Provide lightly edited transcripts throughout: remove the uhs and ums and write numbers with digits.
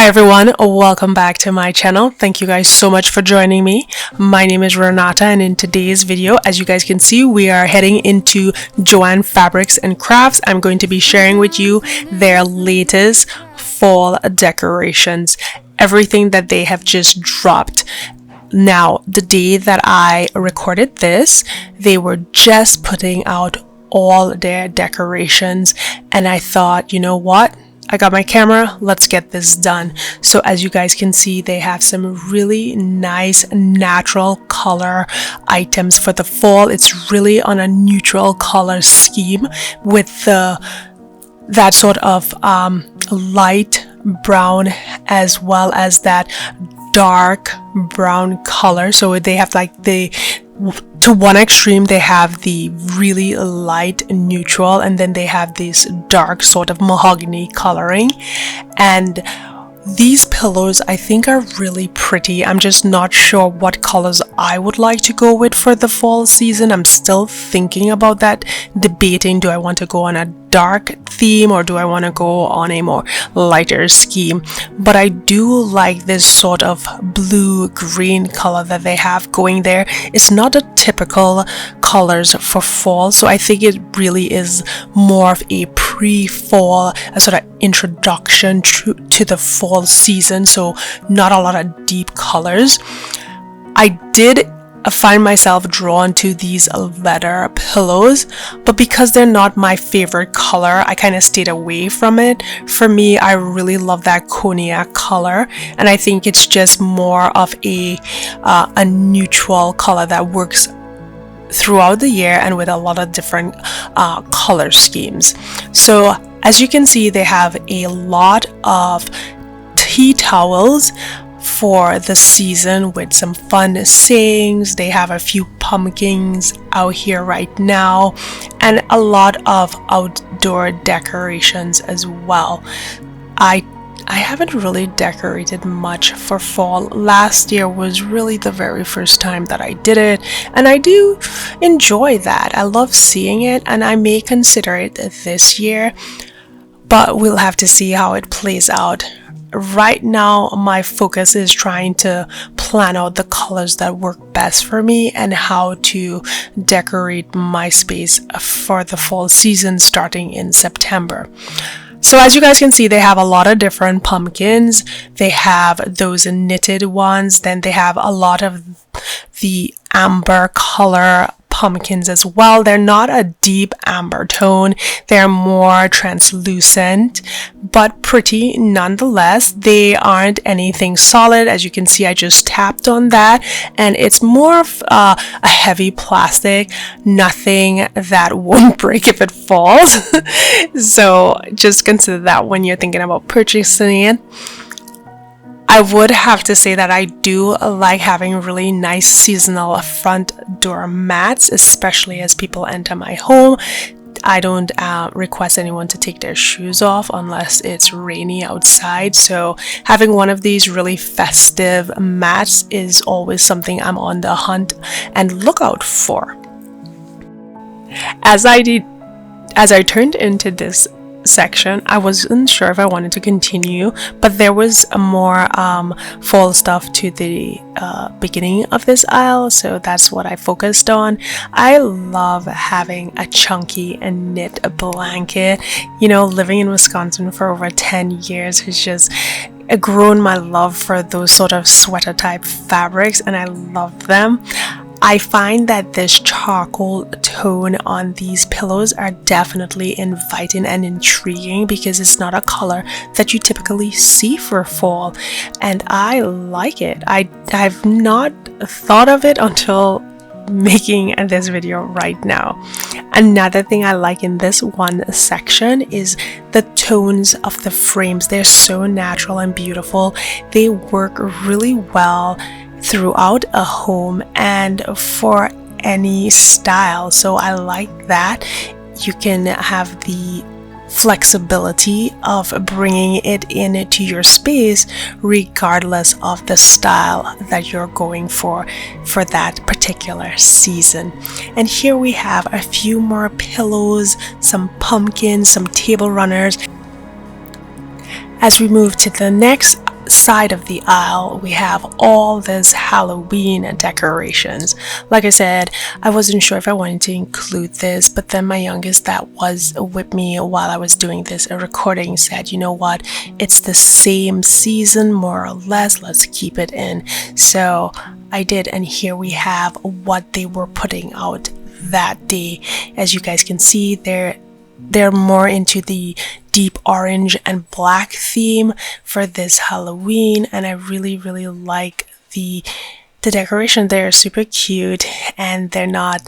Hi everyone, welcome back to my channel. Thank you guys so much for joining me. My name is Renata, and in today's video, as you guys can see, we are heading into Joann Fabrics and Crafts. I'm going to be sharing with you their latest fall decorations, everything that they have just dropped. Now, the day that I recorded this, they were just putting out all their decorations, and I thought, you know what? I got my camera, let's get this done. So as you guys can see, they have some really nice natural color items for the fall. It's really on a neutral color scheme with that sort of light brown as well as that dark brown color. So they have like to one extreme they have the really light neutral, and then they have this dark sort of mahogany coloring. And these pillows I think are really pretty. I'm just not sure what colors I would like to go with for the fall season. I'm still thinking about that, debating, do I want to go on a dark theme or do I want to go on a more lighter scheme. But I do like this sort of blue green color that they have going there. It's not a typical colors for fall, so I think it really is more of a pre-fall, a sort of introduction to the fall season, so not a lot of deep colors. I did find myself drawn to these leather pillows, but because they're not my favorite color, I kind of stayed away from it. For me, I really love that cognac color, and I think it's just more of a neutral color that works throughout the year and with a lot of different color schemes. So as you can see, they have a lot of tea towels for the season with some fun sayings. They have a few pumpkins out here right now and a lot of outdoor decorations as well. I haven't really decorated much for fall. Last year was really the very first time that I did it, and I do enjoy that. I love seeing it, and I may consider it this year, but we'll have to see how it plays out. Right now, my focus is trying to plan out the colors that work best for me and how to decorate my space for the fall season starting in September. So as you guys can see, they have a lot of different pumpkins. They have those knitted ones. Then they have a lot of the amber color pumpkins as well. They're not a deep amber tone. They're more translucent, but pretty nonetheless. They aren't anything solid. As you can see, I just tapped on that, and it's more of a heavy plastic, nothing that won't break if it falls. So just consider that when you're thinking about purchasing it. I would have to say that I do like having really nice seasonal front door mats, especially as people enter my home. I don't request anyone to take their shoes off unless it's rainy outside, so having one of these really festive mats is always something I'm on the hunt and lookout for. As I turned into this section, I wasn't sure if I wanted to continue, but there was a more fall stuff to the beginning of this aisle, so that's what I focused on. I love having a chunky and knit blanket. You know, living in Wisconsin for over 10 years has just grown my love for those sort of sweater type fabrics, and I love them. I find that this charcoal tone on these pillows are definitely inviting and intriguing because it's not a color that you typically see for fall, and I like it. I've not thought of it until making this video right now. Another thing I like in this one section is the tones of the frames. They're so natural and beautiful. They work really well throughout a home and for any style, so I like that. You can have the flexibility of bringing it into your space regardless of the style that you're going for that particular season. And here we have a few more pillows, some pumpkins, some table runners. As we move to the next side of the aisle, we have all this Halloween decorations. Like I said, I wasn't sure if I wanted to include this, but then my youngest that was with me while I was doing this recording said, you know what, it's the same season more or less, let's keep it in. So I did, and here we have what they were putting out that day. As you guys can see, they're more into the deep orange and black theme for this Halloween, and I really like the decoration. They're super cute, and they're not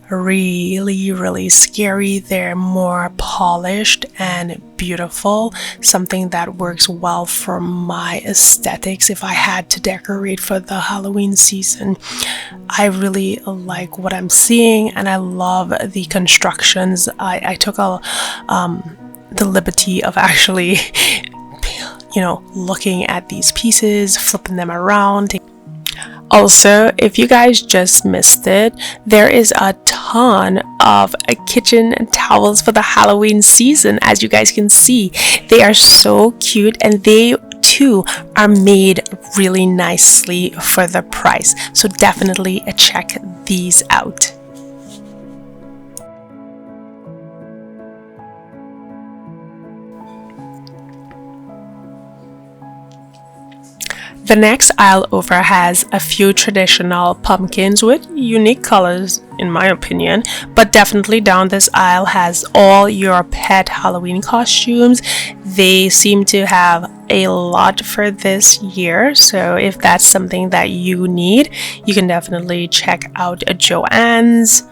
really scary. They're more polished and beautiful, something that works well for my aesthetics if I had to decorate for the Halloween season. I really like what I'm seeing, and I love the constructions. I took the liberty of actually looking at these pieces, flipping them around. Also, if you guys just missed it, there is a ton of kitchen towels for the Halloween season. As you guys can see, they are so cute, and they too are made really nicely for the price. So definitely check these out. The next aisle over has a few traditional pumpkins with unique colors, in my opinion, but definitely down this aisle has all your pet Halloween costumes. They seem to have a lot for this year, so if that's something that you need, you can definitely check out Joann's.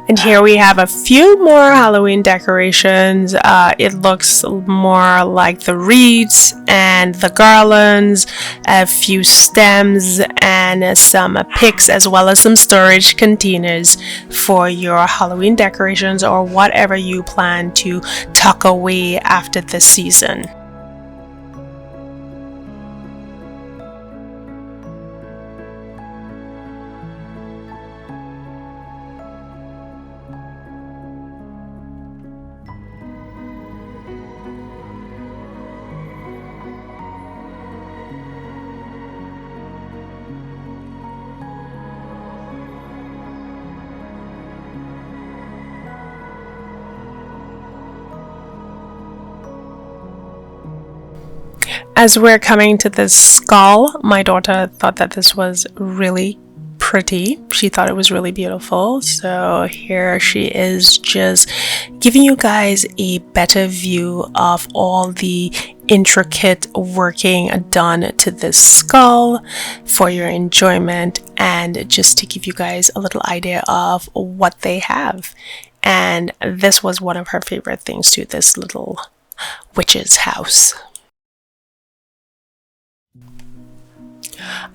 And here we have a few more Halloween decorations. It looks more like the wreaths and the garlands, a few stems, and some picks, as well as some storage containers for your Halloween decorations or whatever you plan to tuck away after the season. As we're coming to this skull, my daughter thought that this was really pretty. She thought it was really beautiful. So here she is, just giving you guys a better view of all the intricate working done to this skull for your enjoyment, and just to give you guys a little idea of what they have. And this was one of her favorite things too, this little witch's house.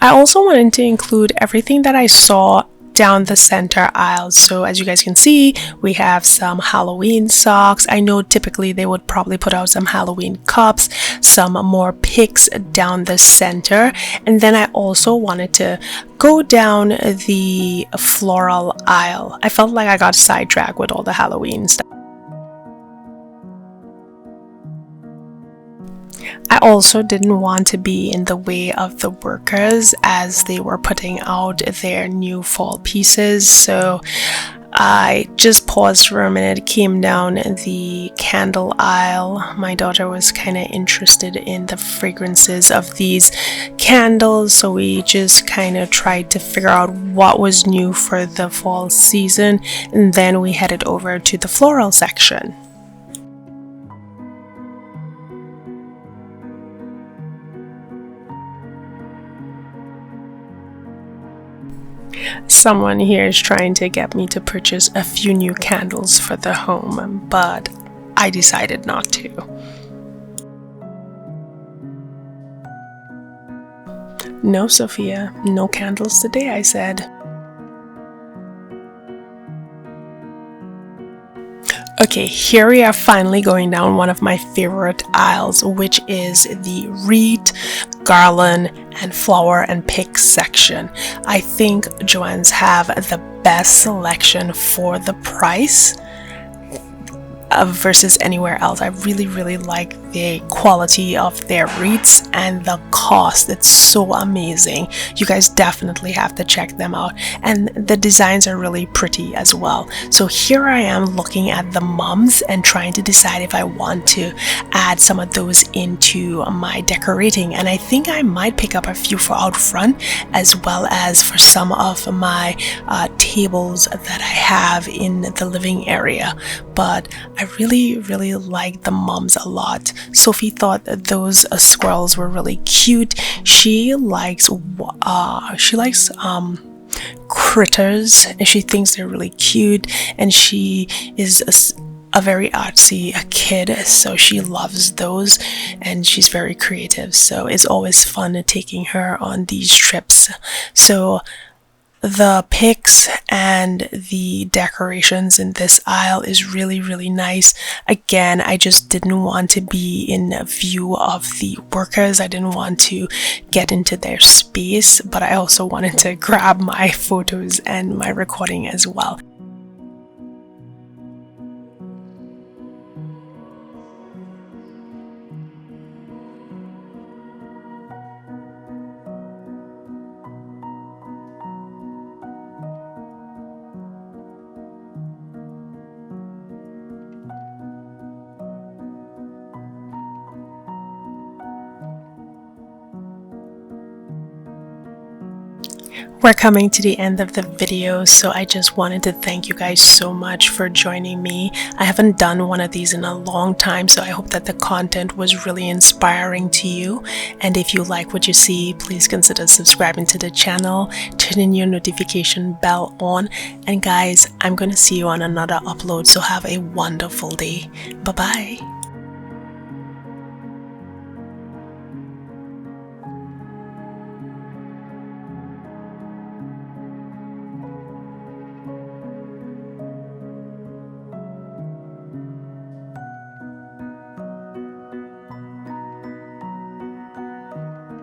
I also wanted to include everything that I saw down the center aisle. So as you guys can see, we have some Halloween socks. I know typically they would probably put out some Halloween cups, some more picks down the center. And then I also wanted to go down the floral aisle. I felt like I got sidetracked with all the Halloween stuff. I also didn't want to be in the way of the workers as they were putting out their new fall pieces, so I just paused for a minute, came down the candle aisle. My daughter was kind of interested in the fragrances of these candles, so we just kind of tried to figure out what was new for the fall season, and then we headed over to the floral section. Someone here is trying to get me to purchase a few new candles for the home, but I decided not to. No, Sophia, no candles today, I said. Okay, here we are finally going down one of my favorite aisles, which is the wreath, garland, and flower and pick section. I think Joanns have the best selection for the price. versus anywhere else. I really like the quality of their wreaths and the cost. It's so amazing. You guys definitely have to check them out, and the designs are really pretty as well. So here I am looking at the mums and trying to decide if I want to add some of those into my decorating, and I think I might pick up a few for out front as well as for some of my tables that I have in the living area. But I really like the mums a lot. Sophie thought that those squirrels were really cute. She likes critters, and she thinks they're really cute, and she is a very artsy kid, so she loves those, and she's very creative, so it's always fun taking her on these trips. So the pics and the decorations in this aisle is really nice. Again, I just didn't want to be in view of the workers. I didn't want to get into their space, but I also wanted to grab my photos and my recording as well. We're coming to the end of the video, so I just wanted to thank you guys so much for joining me. I haven't done one of these in a long time, so I hope that the content was really inspiring to you. And if you like what you see, please consider subscribing to the channel, turning your notification bell on. And guys, I'm going to see you on another upload, so have a wonderful day. Bye bye.